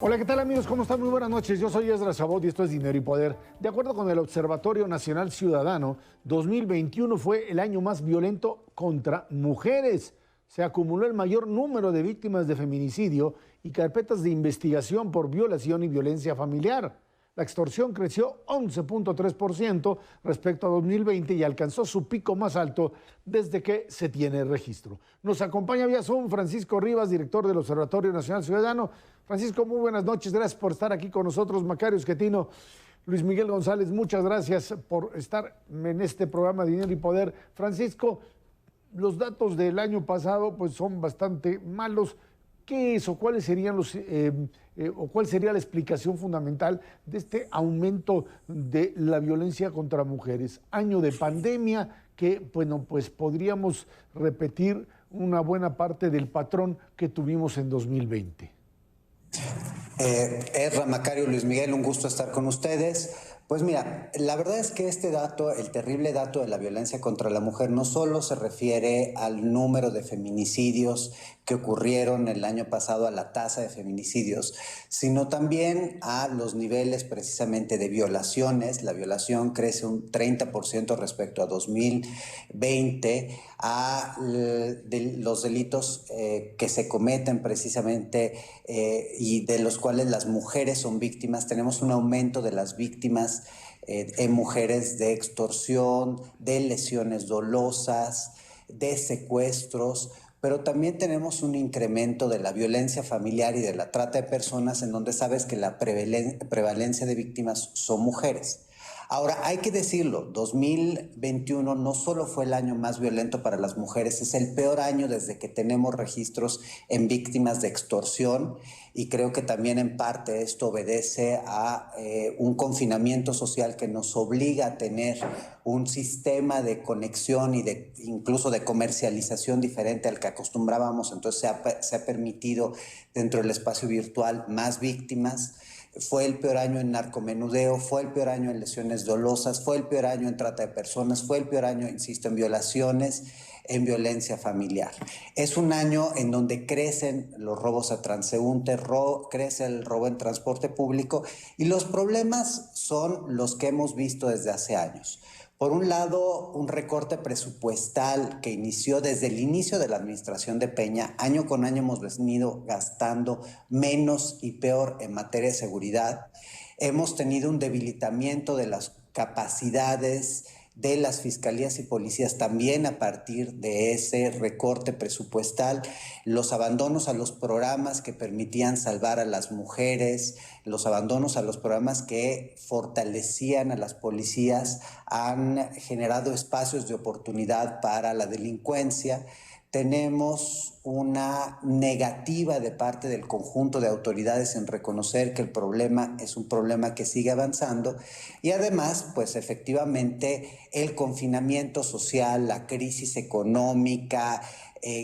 Hola, ¿qué tal amigos? ¿Cómo están? Muy buenas noches. Yo soy Esdras Chabot y esto es Dinero y Poder. De acuerdo con el Observatorio Nacional Ciudadano, 2021 fue el año más violento contra mujeres. Se acumuló el mayor número de víctimas de feminicidio y carpetas de investigación por violación y violencia familiar. La extorsión creció 11.3% respecto a 2020 y alcanzó su pico más alto desde que se tiene registro. Nos acompaña vía Zoom Francisco Rivas, director del Observatorio Nacional Ciudadano. Francisco, muy buenas noches, gracias por estar aquí con nosotros. Macario Esquetino, Luis Miguel González, muchas gracias por estar en este programa Dinero y Poder. Francisco, los datos del año pasado pues son bastante malos. ¿Qué es o cuáles serían o cuál sería la explicación fundamental de este aumento de la violencia contra mujeres? Año de pandemia que, bueno, pues podríamos repetir una buena parte del patrón que tuvimos en 2020. Ezra, Macario, Luis Miguel, un gusto estar con ustedes. Pues mira, la verdad es que este dato, el terrible dato de la violencia contra la mujer, no solo se refiere al número de feminicidios que ocurrieron el año pasado, a la tasa de feminicidios, sino también a los niveles precisamente de violaciones. La violación crece un 30% respecto a 2020, a los delitos que se cometen precisamente y de los cuales las mujeres son víctimas. Tenemos un aumento de las víctimas en mujeres de extorsión, de lesiones dolosas, de secuestros, pero también tenemos un incremento de la violencia familiar y de la trata de personas, en donde sabes que la prevalencia de víctimas son mujeres. Ahora, hay que decirlo, 2021 no solo fue el año más violento para las mujeres, es el peor año desde que tenemos registros en víctimas de extorsión, y creo que también en parte esto obedece a un confinamiento social que nos obliga a tener un sistema de conexión y incluso de comercialización diferente al que acostumbrábamos. Entonces se ha permitido dentro del espacio virtual más víctimas. Fue el peor año en narcomenudeo, fue el peor año en lesiones dolosas, fue el peor año en trata de personas, fue el peor año, insisto, en violaciones, en violencia familiar. Es un año en donde crecen los robos a transeúntes, crece el robo en transporte público, y los problemas son los que hemos visto desde hace años. Por un lado, un recorte presupuestal que inició desde el inicio de la administración de Peña. Año con año hemos venido gastando menos y peor en materia de seguridad. Hemos tenido un debilitamiento de las capacidades de las fiscalías y policías también a partir de ese recorte presupuestal, los abandonos a los programas que permitían salvar a las mujeres, los abandonos a los programas que fortalecían a las policías, han generado espacios de oportunidad para la delincuencia. Tenemos una negativa de parte del conjunto de autoridades en reconocer que el problema es un problema que sigue avanzando, y además, pues efectivamente, el confinamiento social, la crisis económica,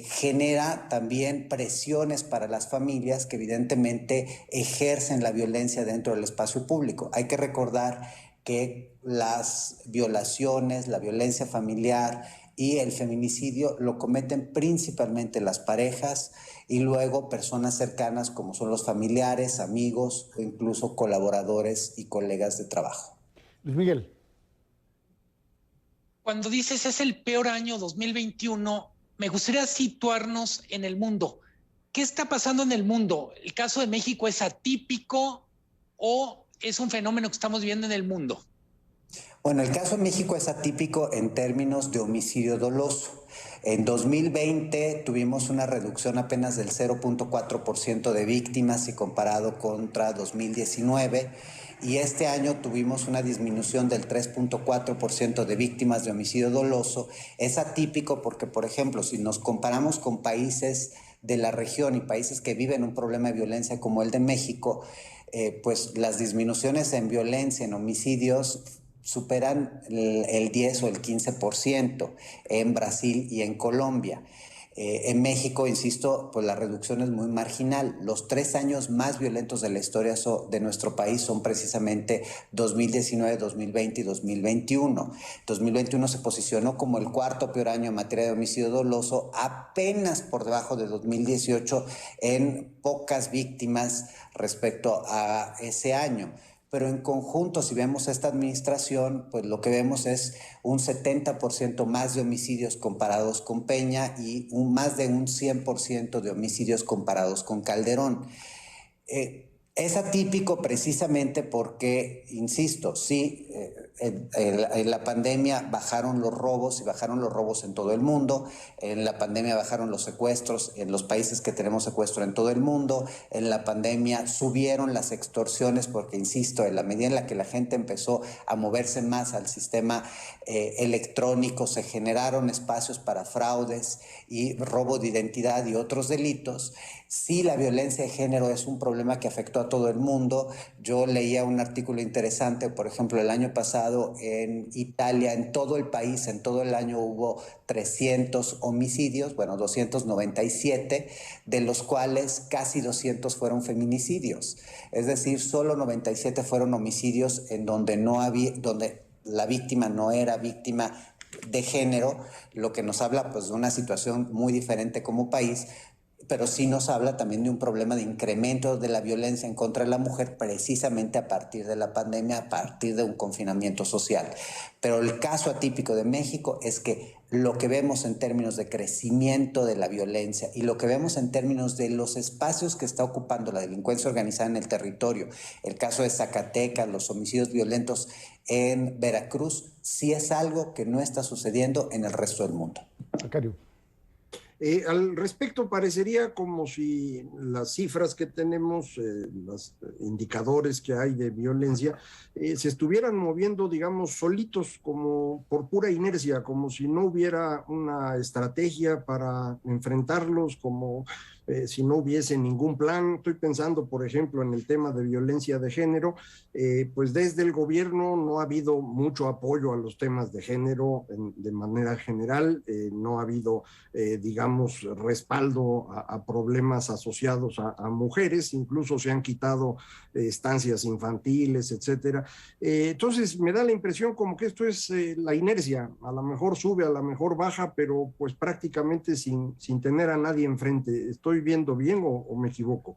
genera también presiones para las familias que evidentemente ejercen la violencia dentro del espacio público. Hay que recordar que las violaciones, la violencia familiar y el feminicidio lo cometen principalmente las parejas y luego personas cercanas como son los familiares, amigos o incluso colaboradores y colegas de trabajo. Luis Miguel. Cuando dices es el peor año 2021, me gustaría situarnos en el mundo. ¿Qué está pasando en el mundo? ¿El caso de México es atípico o es un fenómeno que estamos viendo en el mundo? Bueno, el caso de México es atípico en términos de homicidio doloso. En 2020 tuvimos una reducción apenas del 0.4% de víctimas si comparado contra 2019, y este año tuvimos una disminución del 3.4% de víctimas de homicidio doloso. Es atípico porque, por ejemplo, si nos comparamos con países de la región y países que viven un problema de violencia como el de México, pues las disminuciones en violencia, en homicidios, superan el 10 o el 15% en Brasil y en Colombia. En México, insisto, pues la reducción es muy marginal. Los 3 años más violentos de la historia de nuestro país son precisamente 2019, 2020 y 2021. 2021 se posicionó como el cuarto peor año en materia de homicidio doloso, apenas por debajo de 2018 en pocas víctimas respecto a ese año. Pero en conjunto, si vemos esta administración, pues lo que vemos es un 70% más de homicidios comparados con Peña y más de un 100% de homicidios comparados con Calderón. Es atípico precisamente porque, insisto, sí, en la pandemia bajaron los robos y bajaron los robos en todo el mundo. En la pandemia bajaron los secuestros en los países que tenemos secuestro en todo el mundo. En la pandemia subieron las extorsiones porque, insisto, en la medida en la que la gente empezó a moverse más al sistema electrónico, se generaron espacios para fraudes y robo de identidad y otros delitos. Sí, la violencia de género es un problema que afectó a todo el mundo. Yo leía un artículo interesante, por ejemplo, el año pasado en Italia, en todo el país, en todo el año hubo 300 homicidios, bueno, 297, de los cuales casi 200 fueron feminicidios. Es decir, solo 97 fueron homicidios en donde donde la víctima no era víctima de género, lo que nos habla pues de una situación muy diferente como país, pero sí nos habla también de un problema de incremento de la violencia en contra de la mujer precisamente a partir de la pandemia, a partir de un confinamiento social. Pero el caso atípico de México es que lo que vemos en términos de crecimiento de la violencia y lo que vemos en términos de los espacios que está ocupando la delincuencia organizada en el territorio, el caso de Zacatecas, los homicidios violentos en Veracruz, sí es algo que no está sucediendo en el resto del mundo. Macario. Al respecto, parecería como si las cifras que tenemos, los indicadores que hay de violencia, se estuvieran moviendo, digamos, solitos, como por pura inercia, como si no hubiera una estrategia para enfrentarlos, como si no hubiese ningún plan. Estoy pensando, por ejemplo, en el tema de violencia de género, pues desde el gobierno no ha habido mucho apoyo a los temas de género de manera general, no ha habido, digamos, respaldo a problemas asociados a mujeres, incluso se han quitado estancias infantiles, etcétera. Entonces me da la impresión como que esto es la inercia, a lo mejor sube, a lo mejor baja, pero pues prácticamente sin tener a nadie enfrente. ¿Estoy viendo bien o me equivoco?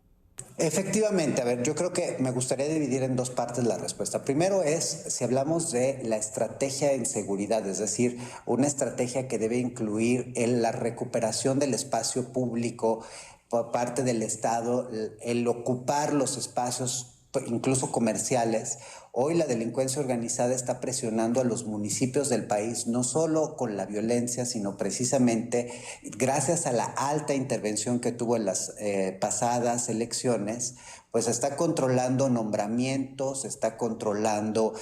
Efectivamente, a ver, yo creo que me gustaría dividir en dos partes la respuesta. Primero es si hablamos de la estrategia en seguridad, es decir, una estrategia que debe incluir la recuperación del espacio público por parte del Estado, el ocupar los espacios incluso comerciales. Hoy la delincuencia organizada está presionando a los municipios del país, no solo con la violencia, sino precisamente gracias a la alta intervención que tuvo en las pasadas elecciones, pues está controlando nombramientos, está controlando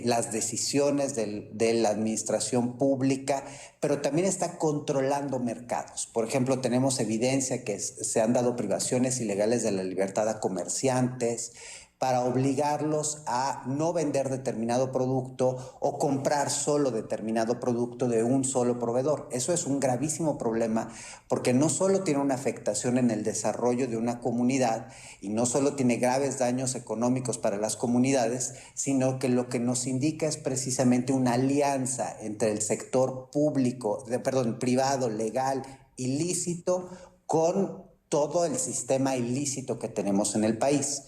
las decisiones de la administración pública, pero también está controlando mercados. Por ejemplo, tenemos evidencia que se han dado privaciones ilegales de la libertad a comerciantes para obligarlos a no vender determinado producto o comprar solo determinado producto de un solo proveedor. Eso es un gravísimo problema porque no solo tiene una afectación en el desarrollo de una comunidad y no solo tiene graves daños económicos para las comunidades, sino que lo que nos indica es precisamente una alianza entre el sector privado, legal, ilícito, con todo el sistema ilícito que tenemos en el país.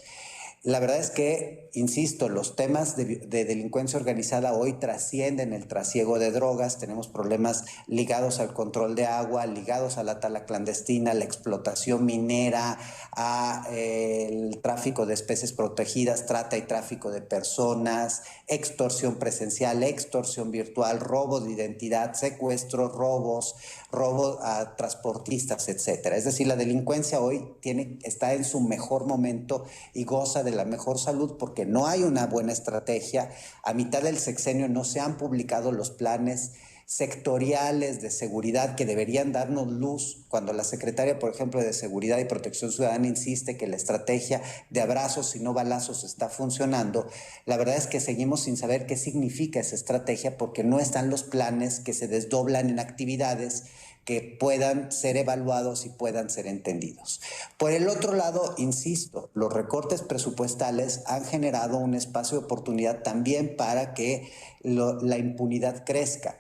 La verdad es que, insisto, los temas de delincuencia organizada hoy trascienden el trasiego de drogas. Tenemos problemas ligados al control de agua, ligados a la tala clandestina, la explotación minera, el tráfico de especies protegidas, trata y tráfico de personas, extorsión presencial, extorsión virtual, robo de identidad, secuestros, robo a transportistas, etcétera. Es decir, la delincuencia hoy está en su mejor momento y goza de la mejor salud porque no hay una buena estrategia. A mitad del sexenio no se han publicado los planes sectoriales de seguridad que deberían darnos luz cuando la secretaria, por ejemplo, de Seguridad y Protección Ciudadana insiste que la estrategia de abrazos y no balazos está funcionando. La verdad es que seguimos sin saber qué significa esa estrategia porque no están los planes que se desdoblan en actividades que puedan ser evaluados y puedan ser entendidos. Por el otro lado, insisto, los recortes presupuestales han generado un espacio de oportunidad también para que la impunidad crezca.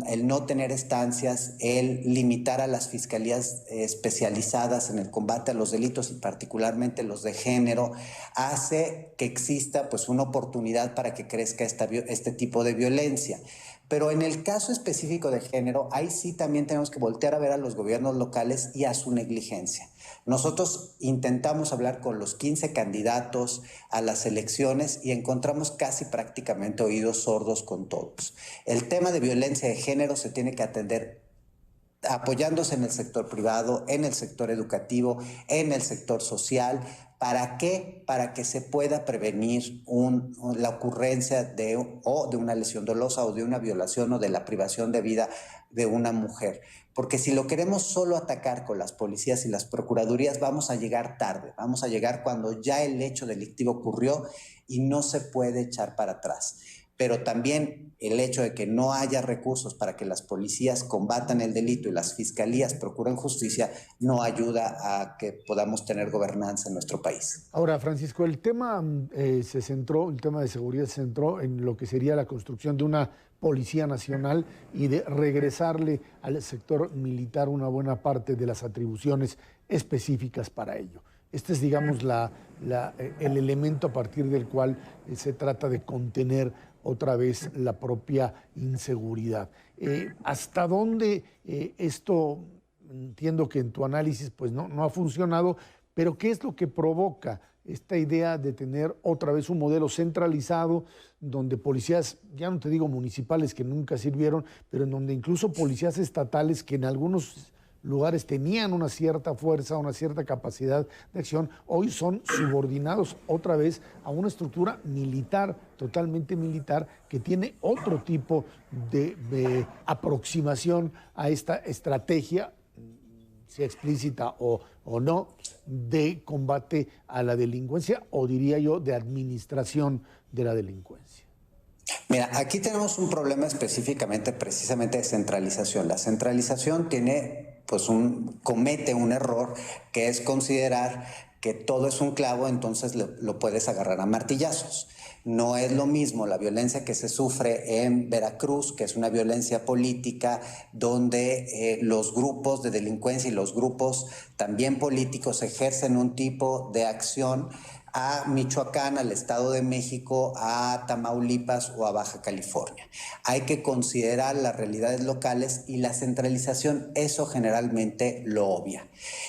El no tener estancias, el limitar a las fiscalías especializadas en el combate a los delitos y particularmente los de género, hace que exista pues una oportunidad para que crezca este tipo de violencia. Pero en el caso específico de género, ahí sí también tenemos que voltear a ver a los gobiernos locales y a su negligencia. Nosotros intentamos hablar con los 15 candidatos a las elecciones y encontramos casi prácticamente oídos sordos con todos. El tema de violencia de género se tiene que atender apoyándose en el sector privado, en el sector educativo, en el sector social. ¿Para qué? Para que se pueda prevenir la ocurrencia de una lesión dolosa o de una violación o de la privación de vida de una mujer. Porque si lo queremos solo atacar con las policías y las procuradurías, vamos a llegar tarde, vamos a llegar cuando ya el hecho delictivo ocurrió y no se puede echar para atrás. Pero también el hecho de que no haya recursos para que las policías combatan el delito y las fiscalías procuren justicia no ayuda a que podamos tener gobernanza en nuestro país. Ahora, Francisco, el tema el tema de seguridad se centró en lo que sería la construcción de una Policía Nacional y de regresarle al sector militar una buena parte de las atribuciones específicas para ello. Este es, digamos, el elemento a partir del cual se trata de contener otra vez la propia inseguridad. ¿Hasta dónde esto, entiendo que en tu análisis pues no ha funcionado, pero qué es lo que provoca esta idea de tener otra vez un modelo centralizado donde policías, ya no te digo municipales que nunca sirvieron, pero en donde incluso policías estatales que en algunos lugares tenían una cierta fuerza, una cierta capacidad de acción, hoy son subordinados otra vez a una estructura militar, totalmente militar, que tiene otro tipo de aproximación a esta estrategia, sea explícita o no, de combate a la delincuencia, o diría yo, de administración de la delincuencia. Mira, aquí tenemos un problema específicamente, precisamente de centralización. La centralización comete un error, que es considerar que todo es un clavo, entonces lo puedes agarrar a martillazos. No es lo mismo la violencia que se sufre en Veracruz, que es una violencia política, donde los grupos de delincuencia y los grupos también políticos ejercen un tipo de acción, a Michoacán, al Estado de México, a Tamaulipas o a Baja California. Hay que considerar las realidades locales y la centralización, eso generalmente lo obvia.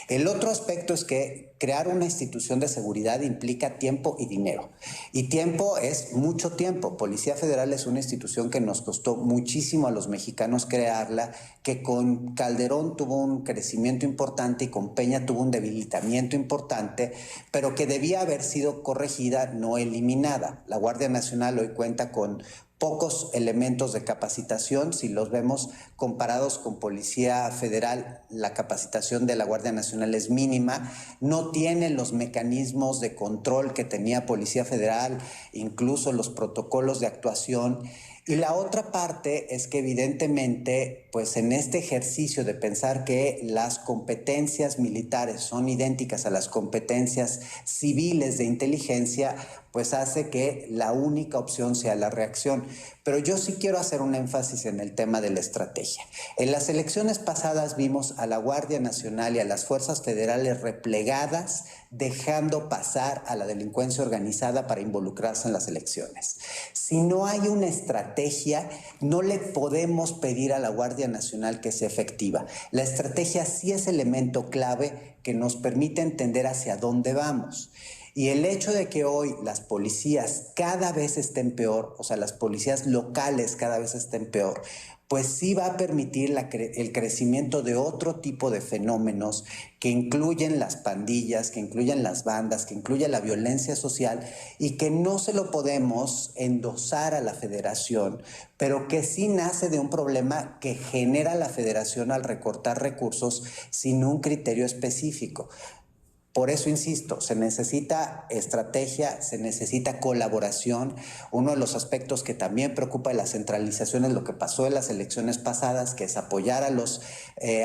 El otro aspecto es que crear una institución de seguridad implica tiempo y dinero. Y tiempo es mucho tiempo. Policía Federal es una institución que nos costó muchísimo a los mexicanos crearla, que con Calderón tuvo un crecimiento importante y con Peña tuvo un debilitamiento importante, pero que debía haber sido corregida, no eliminada. La Guardia Nacional hoy cuenta con pocos elementos de capacitación. Si los vemos comparados con Policía Federal, la capacitación de la Guardia Nacional es mínima, no tiene los mecanismos de control que tenía Policía Federal, incluso los protocolos de actuación. Y la otra parte es que evidentemente, pues en este ejercicio de pensar que las competencias militares son idénticas a las competencias civiles de inteligencia, pues hace que la única opción sea la reacción. Pero yo sí quiero hacer un énfasis en el tema de la estrategia. En las elecciones pasadas vimos a la Guardia Nacional y a las fuerzas federales replegadas, dejando pasar a la delincuencia organizada para involucrarse en las elecciones. Si no hay una estrategia, no le podemos pedir a la Guardia Nacional que sea efectiva. La estrategia sí es elemento clave que nos permite entender hacia dónde vamos. Y el hecho de que hoy las policías cada vez estén peor, o sea, las policías locales cada vez estén peor, pues sí va a permitir el crecimiento de otro tipo de fenómenos que incluyen las pandillas, que incluyen las bandas, que incluyen la violencia social y que no se lo podemos endosar a la federación, pero que sí nace de un problema que genera la federación al recortar recursos sin un criterio específico. Por eso insisto, se necesita estrategia, se necesita colaboración. Uno de los aspectos que también preocupa de la centralización es lo que pasó en las elecciones pasadas, que es apoyar a los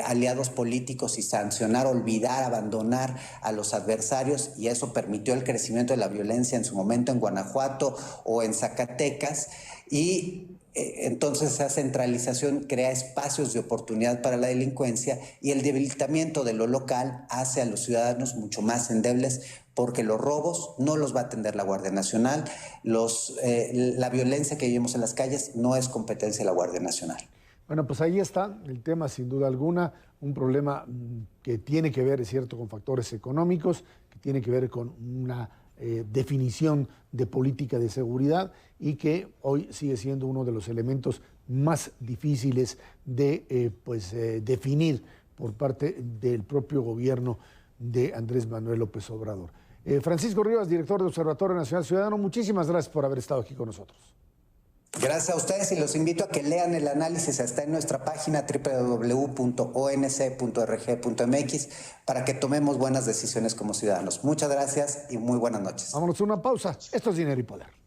aliados políticos y sancionar, olvidar, abandonar a los adversarios, y eso permitió el crecimiento de la violencia en su momento en Guanajuato o en Zacatecas, y entonces esa centralización crea espacios de oportunidad para la delincuencia, y el debilitamiento de lo local hace a los ciudadanos mucho más endebles, porque los robos no los va a atender la Guardia Nacional, la violencia que vivimos en las calles no es competencia de la Guardia Nacional. Bueno, pues ahí está el tema, sin duda alguna, un problema que tiene que ver, es cierto, con factores económicos, que tiene que ver con una definición de política de seguridad, y que hoy sigue siendo uno de los elementos más difíciles de definir por parte del propio gobierno de Andrés Manuel López Obrador. Francisco Rivas, director del Observatorio Nacional Ciudadano, muchísimas gracias por haber estado aquí con nosotros. Gracias a ustedes, y los invito a que lean el análisis. Está en nuestra página www.onc.rg.mx para que tomemos buenas decisiones como ciudadanos. Muchas gracias y muy buenas noches. Vámonos a una pausa. Esto es Dinero y Poder.